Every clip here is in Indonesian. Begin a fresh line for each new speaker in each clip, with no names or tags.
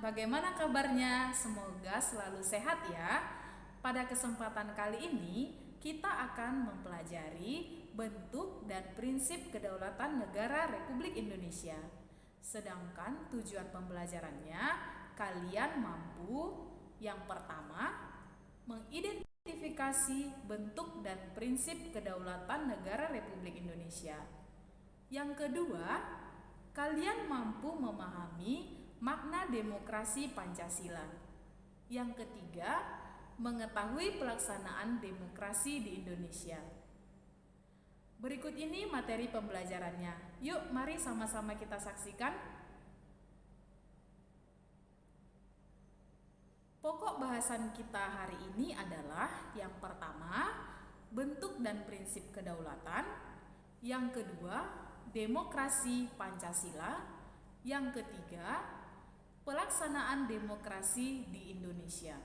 bagaimana kabarnya? Semoga selalu sehat ya. Pada kesempatan kali ini, kita akan mempelajari bentuk dan prinsip kedaulatan negara Republik Indonesia. Sedangkan tujuan pembelajarannya, kalian mampu yang pertama, mengidentifikasi bentuk dan prinsip kedaulatan negara Republik Indonesia. Yang kedua, kalian mampu memahami makna demokrasi Pancasila. Yang ketiga, mengetahui pelaksanaan demokrasi di Indonesia. Berikut ini materi pembelajarannya. Yuk, mari sama-sama kita saksikan. Pokok bahasan kita hari ini adalah yang pertama, bentuk dan prinsip kedaulatan. Yang kedua, demokrasi Pancasila. Yang ketiga, pelaksanaan demokrasi di Indonesia.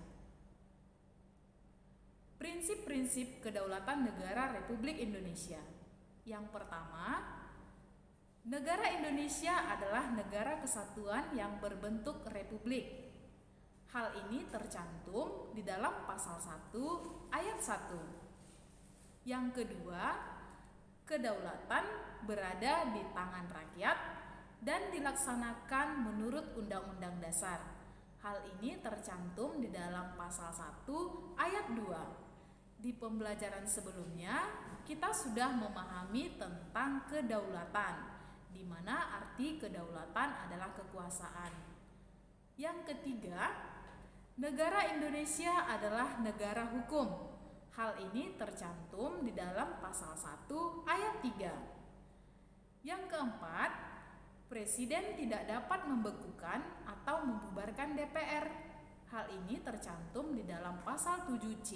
Prinsip-prinsip kedaulatan negara Republik Indonesia. Yang pertama, negara Indonesia adalah negara kesatuan yang berbentuk republik. Hal ini tercantum di dalam pasal 1 ayat 1. Yang kedua, kedaulatan berada di tangan rakyat dan dilaksanakan menurut Undang-Undang Dasar. Hal ini tercantum di dalam pasal 1 ayat 2. Di pembelajaran sebelumnya, kita sudah memahami tentang kedaulatan, di mana arti kedaulatan adalah kekuasaan. Yang ketiga, negara Indonesia adalah negara hukum. Hal ini tercantum di dalam pasal 1 ayat 3. Yang keempat, Presiden tidak dapat membekukan atau membubarkan DPR. Hal ini tercantum di dalam pasal 7C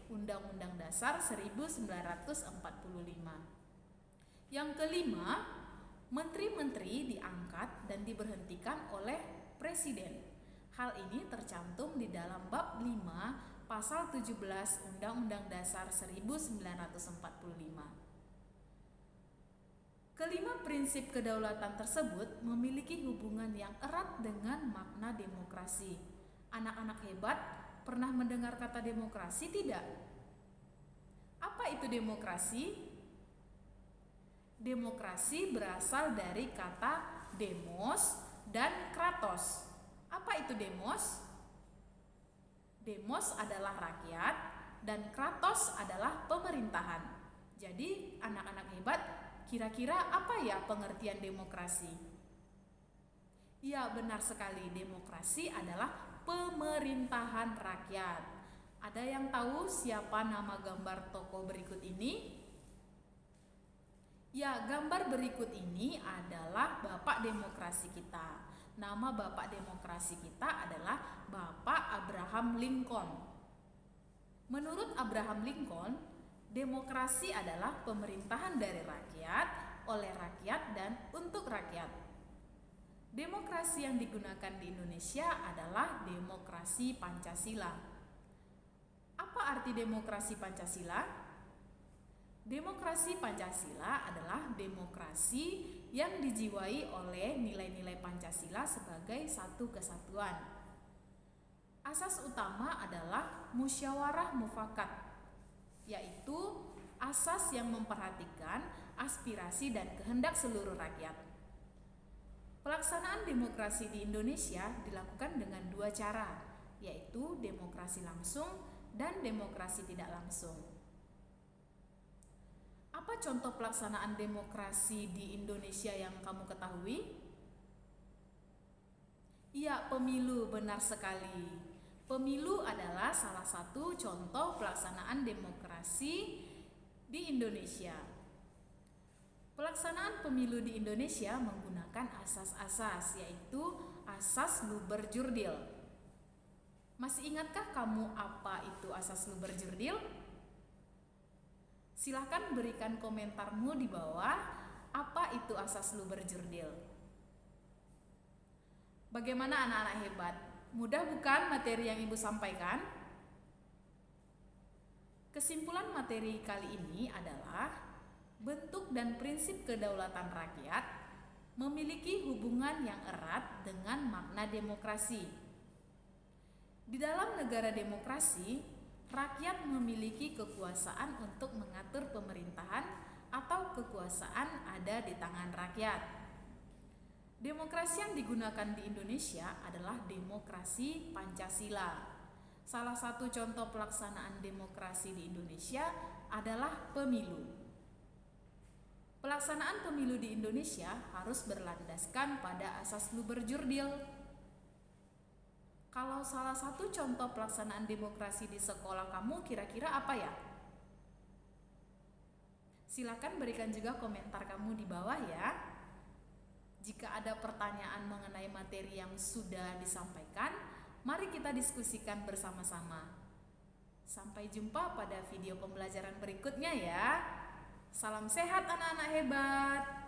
Undang-Undang Dasar 1945. Yang kelima, menteri-menteri diangkat dan diberhentikan oleh Presiden. Hal ini tercantum di dalam bab 5 pasal 17 Undang-Undang Dasar 1945. Kelima prinsip kedaulatan tersebut memiliki hubungan yang erat dengan makna demokrasi. Anak-anak hebat pernah mendengar kata demokrasi tidak? Apa itu demokrasi? Demokrasi berasal dari kata demos dan kratos. Apa itu demos? Demos adalah rakyat dan kratos adalah pemerintahan. Jadi anak-anak hebat, kira-kira apa ya pengertian demokrasi? Ya, benar sekali, demokrasi adalah pemerintahan rakyat. Ada yang tahu siapa nama gambar tokoh berikut ini? Ya, gambar berikut ini adalah Bapak Demokrasi kita. Nama Bapak Demokrasi kita adalah Bapak Abraham Lincoln. Menurut Abraham Lincoln, demokrasi adalah pemerintahan dari rakyat, oleh rakyat, dan untuk rakyat. Demokrasi yang digunakan di Indonesia adalah demokrasi Pancasila. Apa arti demokrasi Pancasila? Demokrasi Pancasila adalah demokrasi yang dijiwai oleh nilai-nilai Pancasila sebagai satu kesatuan. Asas utama adalah musyawarah mufakat, yaitu asas yang memperhatikan aspirasi dan kehendak seluruh rakyat. Pelaksanaan demokrasi di Indonesia dilakukan dengan dua cara, yaitu demokrasi langsung dan demokrasi tidak langsung. Apa contoh pelaksanaan demokrasi di Indonesia yang kamu ketahui? Ya, pemilu, benar sekali. Pemilu adalah salah satu contoh pelaksanaan demokrasi di Indonesia. Pelaksanaan pemilu di Indonesia menggunakan asas-asas, yaitu asas Luber-Jurdil. Masih ingatkah kamu apa itu asas Luber-Jurdil? Silahkan berikan komentarmu di bawah, apa itu asas Luber-Jurdil. Bagaimana anak-anak hebat? Mudah bukan materi yang Ibu sampaikan? Kesimpulan materi kali ini adalah bentuk dan prinsip kedaulatan rakyat memiliki hubungan yang erat dengan makna demokrasi. Di dalam negara demokrasi, rakyat memiliki kekuasaan untuk mengatur pemerintahan atau kekuasaan ada di tangan rakyat. Demokrasi yang digunakan di Indonesia adalah demokrasi Pancasila. Salah satu contoh pelaksanaan demokrasi di Indonesia adalah pemilu. Pelaksanaan pemilu di Indonesia harus berlandaskan pada asas luber-jurdil. Kalau salah satu contoh pelaksanaan demokrasi di sekolah kamu kira-kira apa ya? Silakan berikan juga komentar kamu di bawah ya. Jika ada pertanyaan mengenai materi yang sudah disampaikan, mari kita diskusikan bersama-sama. Sampai jumpa pada video pembelajaran berikutnya ya. Salam sehat anak-anak hebat.